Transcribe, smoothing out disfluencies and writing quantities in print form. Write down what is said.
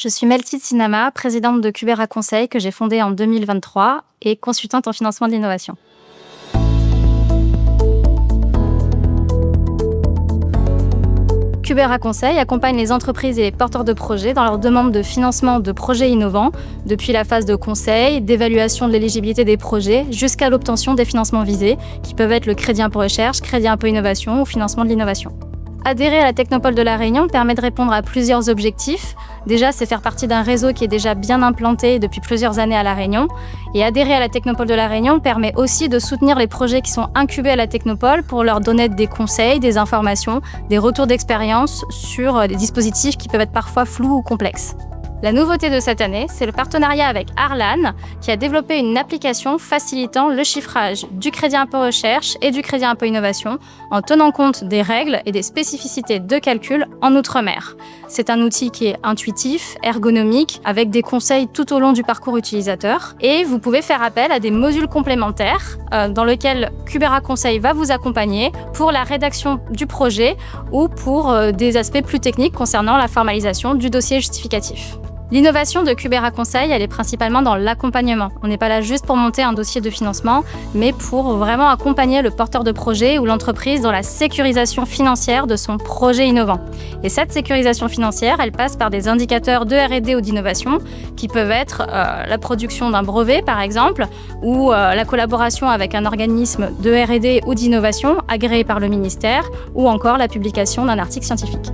Je suis Meltide Sinama, présidente de Cubera Conseil que j'ai fondée en 2023 et consultante en financement de l'innovation. Cubera Conseil accompagne les entreprises et les porteurs de projets dans leur demande de financement de projets innovants, depuis la phase de conseil, d'évaluation de l'éligibilité des projets, jusqu'à l'obtention des financements visés, qui peuvent être le crédit impôt recherche, crédit impôt innovation ou financement de l'innovation. Adhérer à la Technopole de La Réunion permet de répondre à plusieurs objectifs. Déjà, c'est faire partie d'un réseau qui est déjà bien implanté depuis plusieurs années à La Réunion. Et adhérer à la Technopole de La Réunion permet aussi de soutenir les projets qui sont incubés à la Technopole pour leur donner des conseils, des informations, des retours d'expérience sur des dispositifs qui peuvent être parfois flous ou complexes. La nouveauté de cette année, c'est le partenariat avec Arlan, qui a développé une application facilitant le chiffrage du crédit impôt recherche et du crédit impôt innovation en tenant compte des règles et des spécificités de calcul en Outre-mer. C'est un outil qui est intuitif, ergonomique, avec des conseils tout au long du parcours utilisateur. Et vous pouvez faire appel à des modules complémentaires dans lesquels Cubera Conseil va vous accompagner pour la rédaction du projet ou pour des aspects plus techniques concernant la formalisation du dossier justificatif. L'innovation de Cubera Conseil, elle est principalement dans l'accompagnement. On n'est pas là juste pour monter un dossier de financement, mais pour vraiment accompagner le porteur de projet ou l'entreprise dans la sécurisation financière de son projet innovant. Et cette sécurisation financière, elle passe par des indicateurs de R&D ou d'innovation qui peuvent être la production d'un brevet, par exemple, ou la collaboration avec un organisme de R&D ou d'innovation agréé par le ministère, ou encore la publication d'un article scientifique.